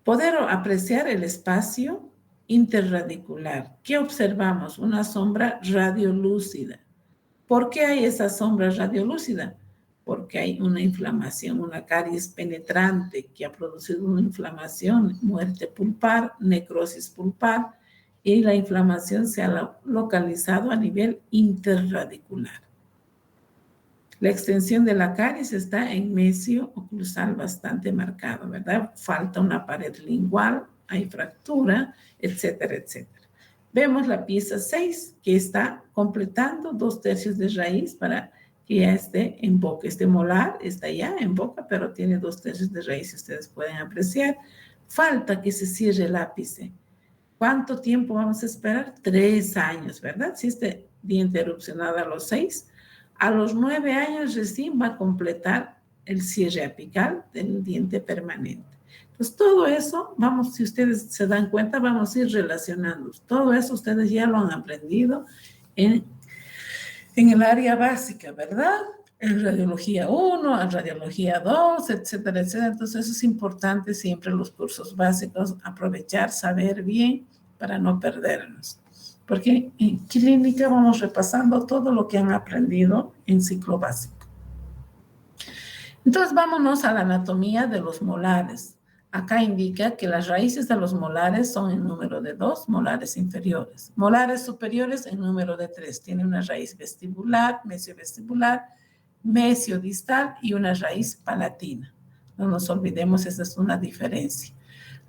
Poder apreciar el espacio interradicular. ¿Qué observamos? Una sombra radiolúcida. ¿Por qué hay esa sombra radiolúcida? Porque hay una inflamación, una caries penetrante que ha producido una inflamación, muerte pulpar, necrosis pulpar, y la inflamación se ha localizado a nivel interradicular. La extensión de la caries está en mesio oclusal bastante marcado, ¿verdad? Falta una pared lingual, hay fractura, etcétera, etcétera. Vemos la pieza 6 que está completando 2/3 de raíz para que ya esté en boca. Este molar está ya en boca, pero tiene 2/3 de raíz, ustedes pueden apreciar. Falta que se cierre el ápice. ¿Cuánto tiempo vamos a esperar? 3 años, ¿verdad? Si este diente erupcionado a los 6, a los 9 años recién va a completar el cierre apical del diente permanente. Pues todo eso, vamos, si ustedes se dan cuenta, vamos a ir relacionando. Todo eso ustedes ya lo han aprendido en el área básica, ¿verdad? En radiología 1, en radiología 2, etcétera, etcétera. Entonces eso es importante siempre los cursos básicos, aprovechar, saber bien para no perdernos. Porque en clínica vamos repasando todo lo que han aprendido en ciclo básico. Entonces vámonos a la anatomía de los molares. Acá indica que las raíces de los molares son en número de 2, molares inferiores. Molares superiores en número de 3. Tiene una raíz vestibular, mesiovestibular, mesiodistal y una raíz palatina. No nos olvidemos, esa es una diferencia.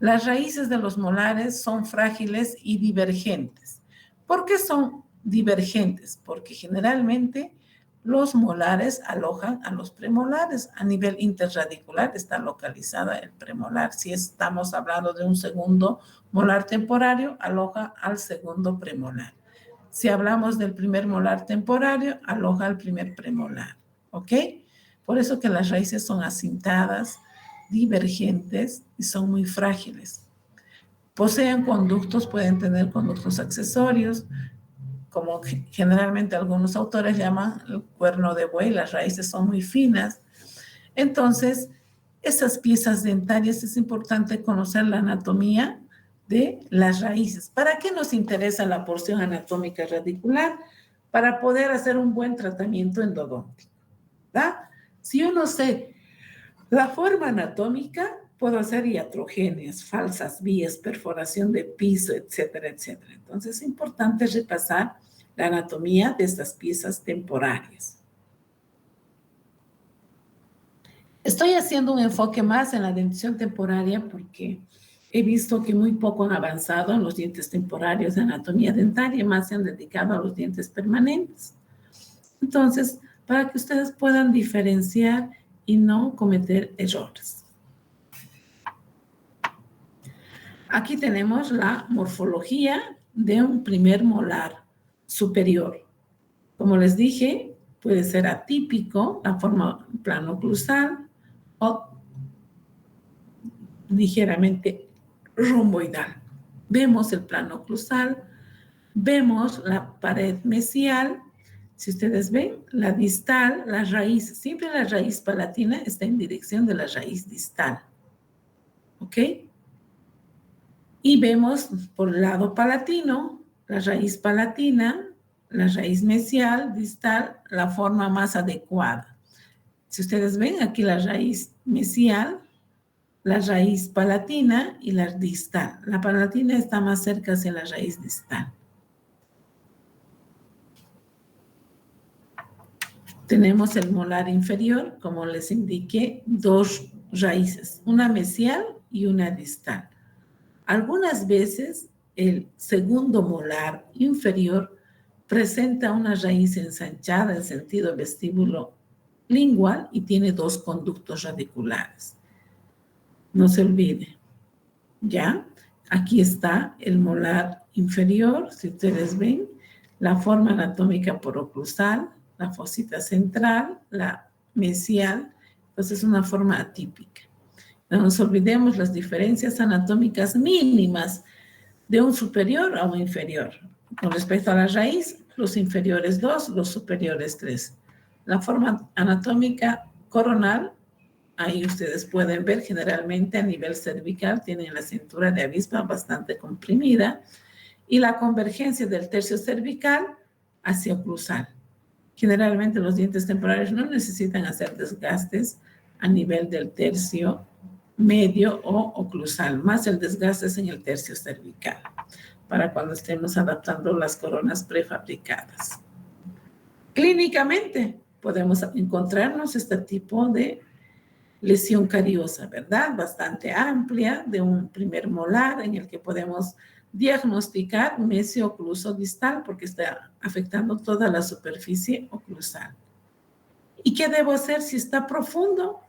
Las raíces de los molares son frágiles y divergentes. ¿Por qué son divergentes? Porque generalmente los molares alojan a los premolares. A nivel interradicular está localizada el premolar. Si estamos hablando de un segundo molar temporario, aloja al segundo premolar. Si hablamos del primer molar temporario, aloja al primer premolar. ¿Ok? Por eso que las raíces son acintadas, divergentes y son muy frágiles. Poseen conductos, pueden tener conductos accesorios, como generalmente algunos autores llaman el cuerno de buey, las raíces son muy finas. Entonces, esas piezas dentarias es importante conocer la anatomía de las raíces. ¿Para qué nos interesa la porción anatómica radicular? Para poder hacer un buen tratamiento endodóntico, ¿verdad? Si yo no sé la forma anatómica, puedo hacer iatrogenias, falsas vías, perforación de piso, etcétera, etcétera. Entonces es importante repasar la anatomía de estas piezas temporarias. Estoy haciendo un enfoque más en la dentición temporaria porque he visto que muy poco han avanzado en los dientes temporarios de anatomía dentaria, más se han dedicado a los dientes permanentes. Entonces, para que ustedes puedan diferenciar y no cometer errores. Aquí tenemos la morfología de un primer molar superior. Como les dije, puede ser atípico, la forma plano-oclusal o ligeramente romboidal. Vemos el plano oclusal, vemos la pared mesial. Si ustedes ven, la distal, la raíz, siempre la raíz palatina está en dirección de la raíz distal. ¿Ok? Y vemos por el lado palatino, la raíz palatina, la raíz mesial, distal, la forma más adecuada. Si ustedes ven aquí la raíz mesial, la raíz palatina y la distal. La palatina está más cerca hacia la raíz distal. Tenemos el molar inferior, como les indiqué, 2 raíces, una mesial y una distal. Algunas veces el segundo molar inferior presenta una raíz ensanchada en sentido vestíbulo lingual y tiene 2 conductos radiculares. No se olvide, ¿ya? Aquí está el molar inferior, si ustedes ven, la forma anatómica poroclusal, la fosita central, la mesial, entonces es una forma atípica. No nos olvidemos las diferencias anatómicas mínimas de un superior a un inferior. Con respecto a la raíz, los inferiores 2, los superiores 3. La forma anatómica coronal, ahí ustedes pueden ver generalmente a nivel cervical, tienen la cintura de avispa bastante comprimida y la convergencia del tercio cervical hacia oclusal. Generalmente los dientes temporarios no necesitan hacer desgastes a nivel del tercio medio o oclusal, más el desgaste es en el tercio cervical, para cuando estemos adaptando las coronas prefabricadas. Clínicamente podemos encontrarnos este tipo de lesión cariosa, ¿verdad? Bastante amplia de un primer molar en el que podemos diagnosticar mesio-ocluso distal porque está afectando toda la superficie oclusal. ¿Y qué debo hacer si está profundo?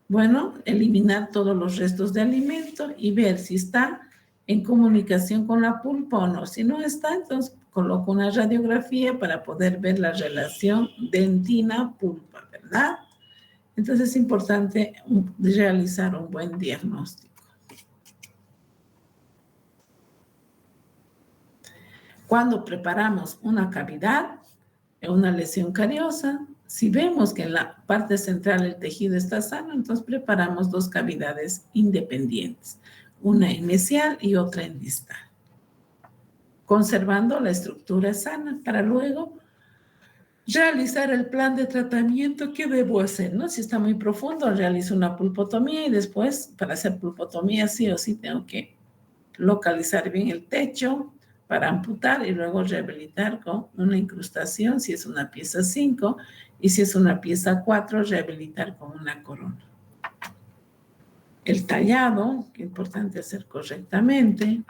Bueno, eliminar todos los restos de alimento y ver si está en comunicación con la pulpa o no. Si no está, entonces coloco una radiografía para poder ver la relación dentina-pulpa, ¿verdad? Entonces es importante realizar un buen diagnóstico. Cuando preparamos una cavidad, una lesión cariosa, si vemos que en la parte central el tejido está sano, entonces preparamos dos cavidades independientes, una en mesial y otra en distal, conservando la estructura sana para luego realizar el plan de tratamiento que debo hacer, ¿no? Si está muy profundo, realizo una pulpotomía y después, para hacer pulpotomía, sí o sí tengo que localizar bien el techo para amputar y luego rehabilitar con una incrustación, si es una pieza 5, y si es una pieza 4, rehabilitar con una corona. El tallado, que es importante hacer correctamente.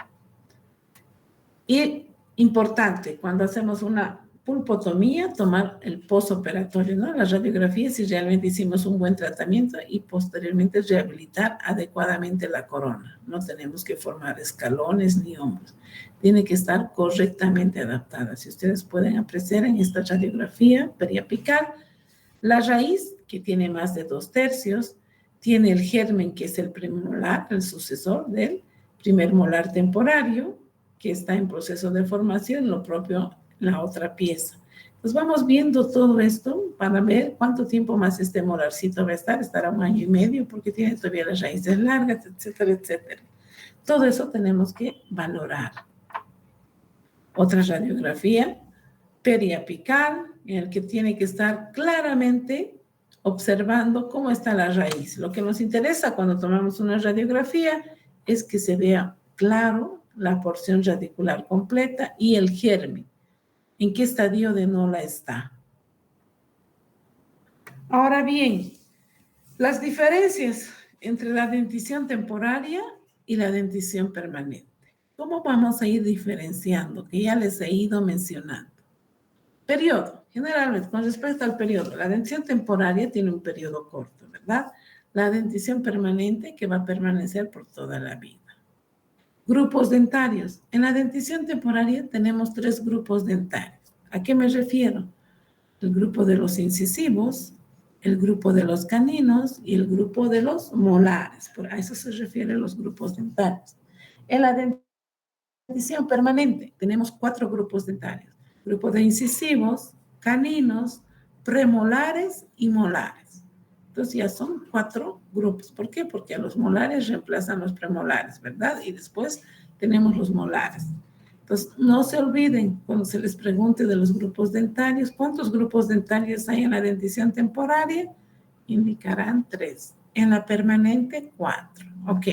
Y importante, cuando hacemos una pulpotomía, tomar el postoperatorio, ¿no? La radiografía, si realmente hicimos un buen tratamiento y posteriormente rehabilitar adecuadamente la corona. No tenemos que formar escalones ni hombros. Tiene que estar correctamente adaptada. Si ustedes pueden apreciar en esta radiografía periapical, la raíz, que tiene más de 2/3, tiene el germen, que es el premolar, el sucesor del primer molar temporario, que está en proceso de formación, lo propio la otra pieza. Pues vamos viendo todo esto para ver cuánto tiempo más este molarcito va a estar. Estará 1 año y medio porque tiene todavía las raíces largas, etcétera, etcétera. Todo eso tenemos que valorar. Otra radiografía periapical, en el que tiene que estar claramente observando cómo está la raíz. Lo que nos interesa cuando tomamos una radiografía es que se vea claro la porción radicular completa y el germen. ¿En qué estadio de Nola está? Ahora bien, las diferencias entre la dentición temporaria y la dentición permanente. ¿Cómo vamos a ir diferenciando? Que ya les he ido mencionando. Periodo. Generalmente, con respecto al periodo, la dentición temporaria tiene un periodo corto, ¿verdad? La dentición permanente que va a permanecer por toda la vida. Grupos dentarios. En la dentición temporaria tenemos 3 grupos dentarios. ¿A qué me refiero? El grupo de los incisivos, el grupo de los caninos y el grupo de los molares. A eso se refieren los grupos dentarios. En la dentición permanente tenemos 4 grupos dentarios. Grupo de incisivos, caninos, premolares y molares. Entonces ya son 4 grupos. ¿Por qué? Porque a los molares reemplazan los premolares, ¿verdad? Y después tenemos los molares. Entonces, no se olviden cuando se les pregunte de los grupos dentarios, ¿cuántos grupos dentarios hay en la dentición temporaria? Indicarán 3. En la permanente, 4. Ok.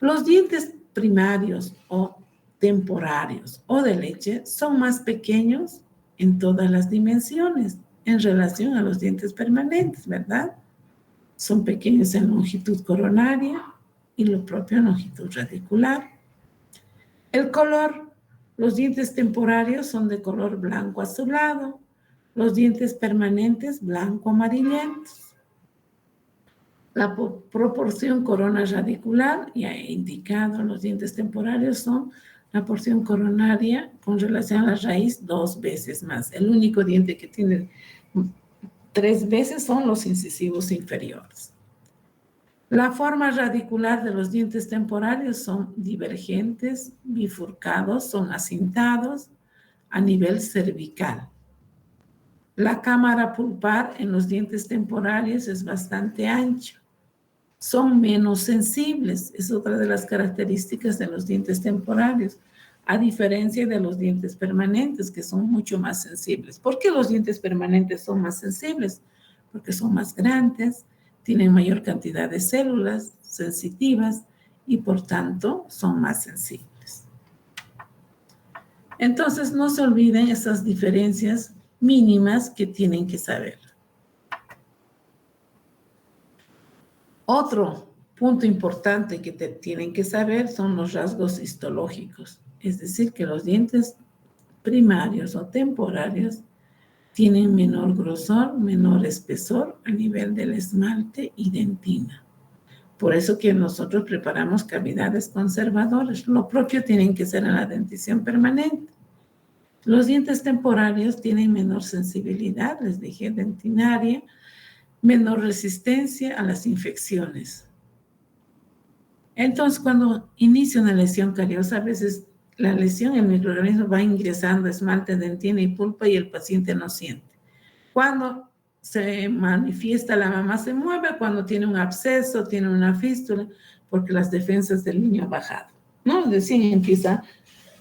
Los dientes primarios o temporarios o de leche son más pequeños en todas las dimensiones en relación a los dientes permanentes, ¿verdad? Son pequeños en longitud coronaria y lo propio en longitud radicular. El color, los dientes temporarios son de color blanco azulado, los dientes permanentes blanco amarillentos. La proporción corona radicular, ya he indicado, los dientes temporarios son la porción coronaria con relación a la raíz 2 veces más. El único diente que tiene 3 veces son los incisivos inferiores. La forma radicular de los dientes temporarios son divergentes, bifurcados, son acintados a nivel cervical. La cámara pulpar en los dientes temporarios es bastante ancha. Son menos sensibles, es otra de las características de los dientes temporarios, a diferencia de los dientes permanentes, que son mucho más sensibles. ¿Por qué los dientes permanentes son más sensibles? Porque son más grandes, tienen mayor cantidad de células sensitivas y por tanto son más sensibles. Entonces no se olviden esas diferencias mínimas que tienen que saber. Otro punto importante que tienen que saber son los rasgos histológicos, es decir, que los dientes primarios o temporarios tienen menor grosor, menor espesor a nivel del esmalte y dentina. Por eso que nosotros preparamos cavidades conservadoras. Lo propio tienen que ser en la dentición permanente. Los dientes temporarios tienen menor sensibilidad, les dije, dentinaria, menor resistencia a las infecciones. Entonces, cuando inicia una lesión cariosa, a veces la lesión, el microorganismo va ingresando esmalte, dentina y pulpa y el paciente no siente. Cuando se manifiesta, la mamá se mueve, cuando tiene un absceso, tiene una fístula, porque las defensas del niño han bajado, ¿no? Es decir, empieza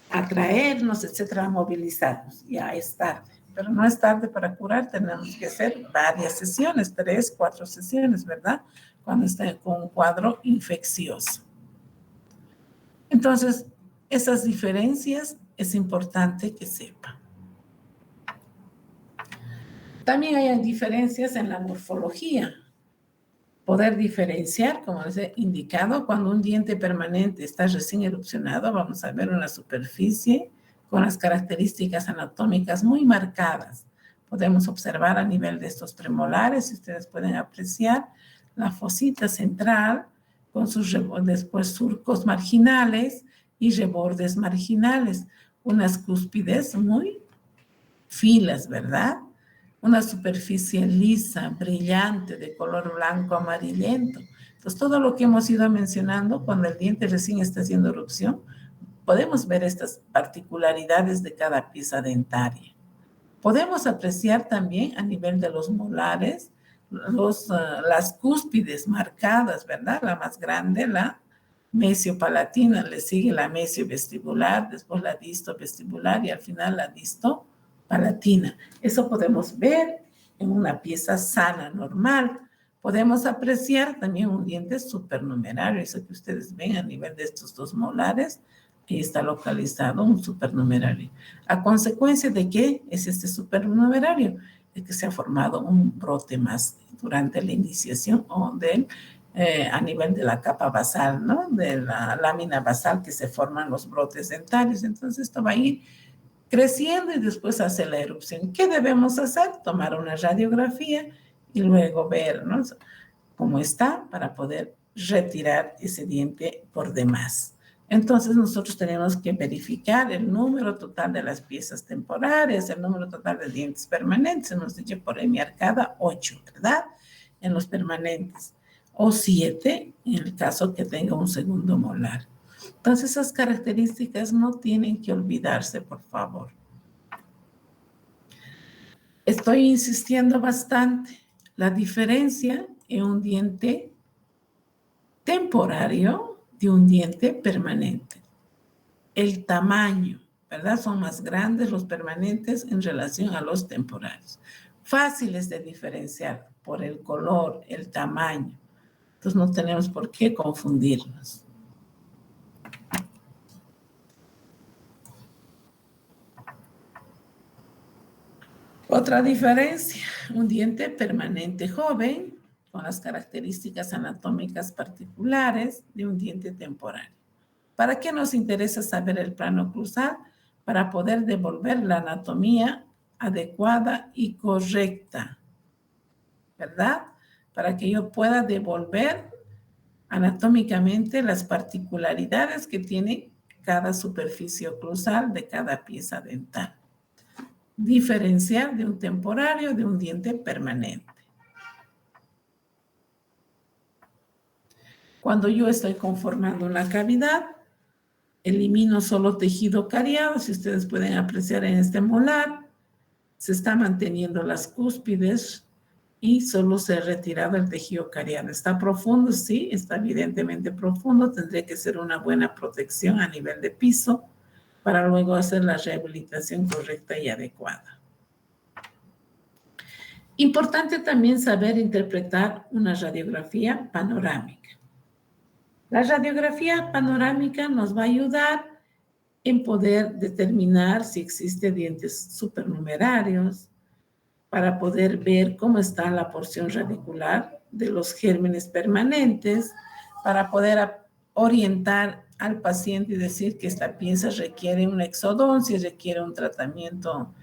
a traernos, etcétera, a movilizarnos. Ya es tarde, pero no es tarde para curar, tenemos que hacer varias sesiones, 3, 4 sesiones, ¿verdad? Cuando está con un cuadro infeccioso. Entonces, esas diferencias es importante que sepan. También hay diferencias en la morfología. Poder diferenciar, como les he indicado, cuando un diente permanente está recién erupcionado, vamos a ver una superficie con las características anatómicas muy marcadas. Podemos observar a nivel de estos premolares, si ustedes pueden apreciar, la fosita central con sus después surcos marginales y rebordes marginales, unas cúspides muy filas, ¿verdad? Una superficie lisa, brillante, de color blanco amarillento. Entonces, todo lo que hemos ido mencionando, cuando el diente recién está haciendo erupción, podemos ver estas particularidades de cada pieza dentaria. Podemos apreciar también a nivel de los molares, las cúspides marcadas, ¿verdad? La más grande, la mesiopalatina, le sigue la mesiovestibular, después la distovestibular y al final la distopalatina. Eso podemos ver en una pieza sana, normal. Podemos apreciar también un diente supernumerario, eso que ustedes ven a nivel de estos dos molares, ahí está localizado un supernumerario. ¿A consecuencia de qué es este supernumerario? De que se ha formado un brote más durante la iniciación o a nivel de la capa basal, ¿no? De la lámina basal que se forman los brotes dentarios. Entonces esto va a ir creciendo y después hace la erupción. ¿Qué debemos hacer? Tomar una radiografía y luego ver, ¿no?, cómo está para poder retirar ese diente por demás. Entonces nosotros tenemos que verificar el número total de las piezas temporarias, el número total de dientes permanentes. Hemos dicho por ahí mi arcada 8, ¿verdad? En los permanentes. O 7 en el caso que tenga un segundo molar. Entonces esas características no tienen que olvidarse, por favor. Estoy insistiendo bastante. La diferencia en un diente temporario de un diente permanente. El tamaño, ¿verdad? Son más grandes los permanentes en relación a los temporarios. Fáciles de diferenciar por el color, el tamaño. Entonces no tenemos por qué confundirnos. Otra diferencia, un diente permanente joven con las características anatómicas particulares de un diente temporario. ¿Para qué nos interesa saber el plano oclusal? Para poder devolver la anatomía adecuada y correcta, ¿verdad? Para que yo pueda devolver anatómicamente las particularidades que tiene cada superficie oclusal de cada pieza dental. Diferenciar de un temporario de un diente permanente. Cuando yo estoy conformando una cavidad, elimino solo tejido cariado, si ustedes pueden apreciar en este molar, se está manteniendo las cúspides y solo se ha retirado el tejido cariado. ¿Está profundo? Sí, está evidentemente profundo. Tendría que ser una buena protección a nivel de piso para luego hacer la rehabilitación correcta y adecuada. Importante también saber interpretar una radiografía panorámica. La radiografía panorámica nos va a ayudar en poder determinar si existen dientes supernumerarios, para poder ver cómo está la porción radicular de los gérmenes permanentes, para poder orientar al paciente y decir que esta pieza requiere una exodoncia, requiere un tratamiento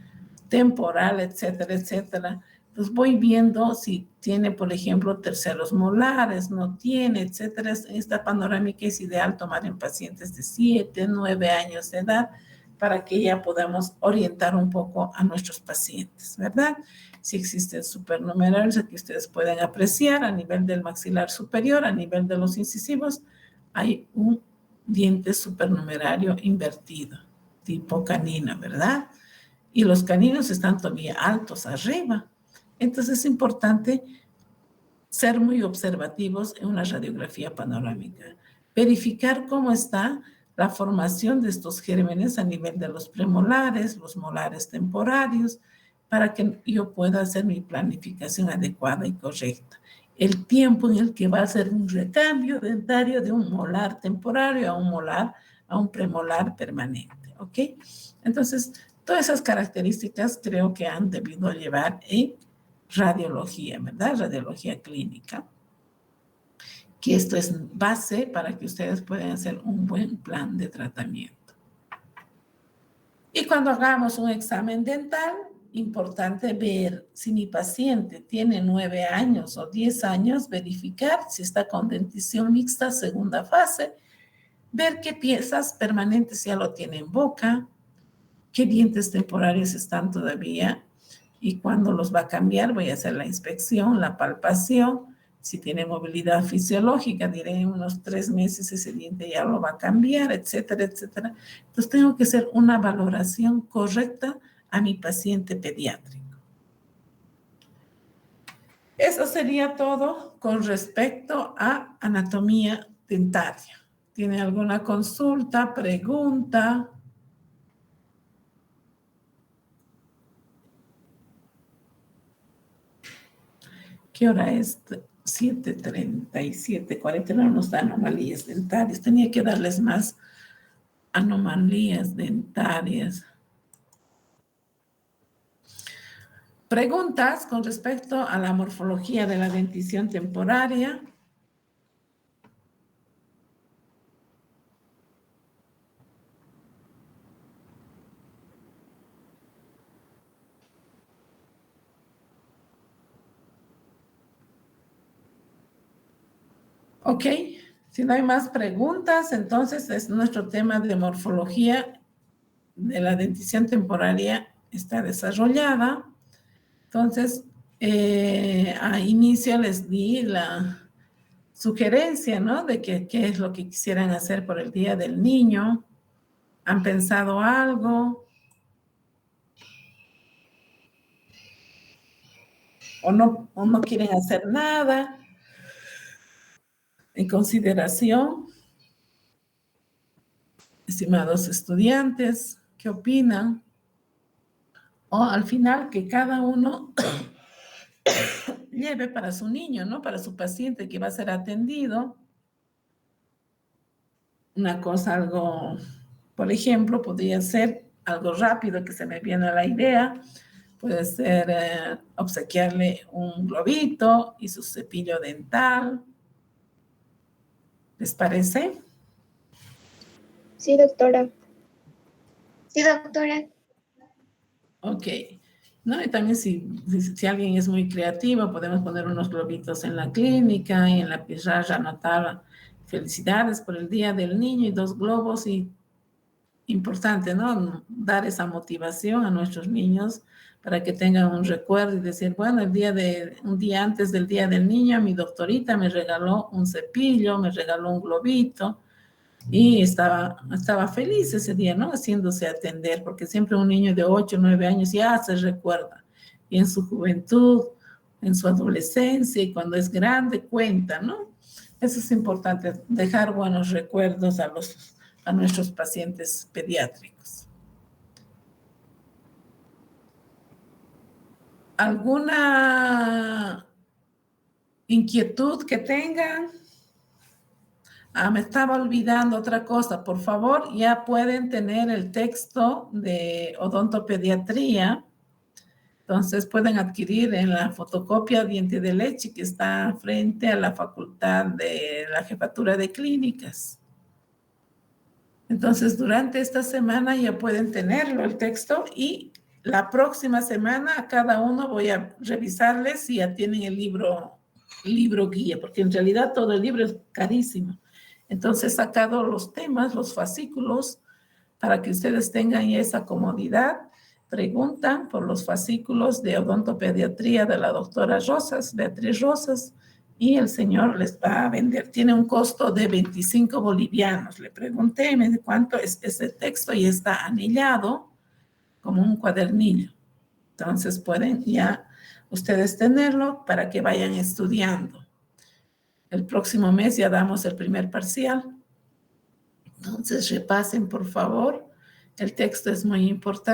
temporal, etcétera, etcétera. Pues voy viendo si tiene, por ejemplo, terceros molares, no tiene, etcétera. Esta panorámica es ideal tomar en pacientes de 7, 9 años de edad para que ya podamos orientar un poco a nuestros pacientes, ¿verdad? Si existen supernumerarios, aquí ustedes pueden apreciar a nivel del maxilar superior, a nivel de los incisivos, hay un diente supernumerario invertido, tipo canino, ¿verdad? Y los caninos están todavía altos arriba. Entonces es importante ser muy observativos en una radiografía panorámica. Verificar cómo está la formación de estos gérmenes a nivel de los premolares, los molares temporarios, para que yo pueda hacer mi planificación adecuada y correcta. El tiempo en el que va a ser un recambio dentario de un molar temporario a un premolar permanente, ¿ok? Entonces, todas esas características creo que han debido llevar en radiología, ¿verdad? Radiología clínica. Que esto es base para que ustedes puedan hacer un buen plan de tratamiento. Y cuando hagamos un examen dental, importante ver si mi paciente tiene 9 años o 10 años, verificar si está con dentición mixta, segunda fase, ver qué piezas permanentes ya lo tiene en boca, qué dientes temporarios están todavía y cuándo los va a cambiar. Voy a hacer la inspección, la palpación. Si tiene movilidad fisiológica, diré en unos 3 meses ese diente ya lo va a cambiar, etcétera, etcétera. Entonces tengo que hacer una valoración correcta a mi paciente pediátrico. Eso sería todo con respecto a anatomía dentaria. ¿Tiene alguna consulta, pregunta? ¿Qué hora es? 7:37, 49 nos da anomalías dentarias. Tenía que darles más anomalías dentarias. Preguntas con respecto a la morfología de la dentición temporaria. Ok, si no hay más preguntas, entonces es nuestro tema de morfología de la dentición temporaria está desarrollada. Entonces, a inicio les di la sugerencia, ¿no? De qué es lo que quisieran hacer por el Día del Niño. ¿Han pensado algo? ¿O no quieren hacer nada? En consideración, estimados estudiantes, ¿qué opinan? O al final que cada uno lleve para su niño, ¿no? Para su paciente que va a ser atendido. Una cosa, algo, por ejemplo, podría ser algo rápido que se me viene a la idea. Puede ser obsequiarle un globito y su cepillo dental. ¿Les parece? Sí, doctora. Sí, doctora. Ok. ¿No? Y también si alguien es muy creativo, podemos poner unos globitos en la clínica y en la pizarra anotar felicidades por el Día del Niño y 2 globos. Y importante, ¿no? Dar esa motivación a nuestros niños para que tengan un recuerdo y decir, bueno, un día antes del Día del Niño, mi doctorita me regaló un cepillo, me regaló un globito. Y estaba feliz ese día, ¿no? Haciéndose atender, porque siempre un niño de 8 o 9 años ya se recuerda. Y en su juventud, en su adolescencia y cuando es grande, cuenta, ¿no? Eso es importante, dejar buenos recuerdos a nuestros pacientes pediátricos. ¿Alguna inquietud que tengan? Me estaba olvidando otra cosa. Por favor, ya pueden tener el texto de odontopediatría. Entonces pueden adquirir en la fotocopia diente de leche que está frente a la facultad de la jefatura de clínicas. Entonces, durante esta semana ya pueden tenerlo, el texto, y la próxima semana a cada uno voy a revisarles si ya tienen el libro guía, porque en realidad todo el libro es carísimo. Entonces he sacado los temas, los fascículos, para que ustedes tengan esa comodidad. Preguntan por los fascículos de odontopediatría de la doctora Rosas, Beatriz Rosas, y el señor les va a vender. Tiene un costo de 25 bolivianos. Le pregunté, me dijo, ¿cuánto es ese texto? Y está anillado como un cuadernillo. Entonces pueden ya ustedes tenerlo para que vayan estudiando. El próximo mes ya damos el primer parcial. Entonces repasen, por favor. El texto es muy importante.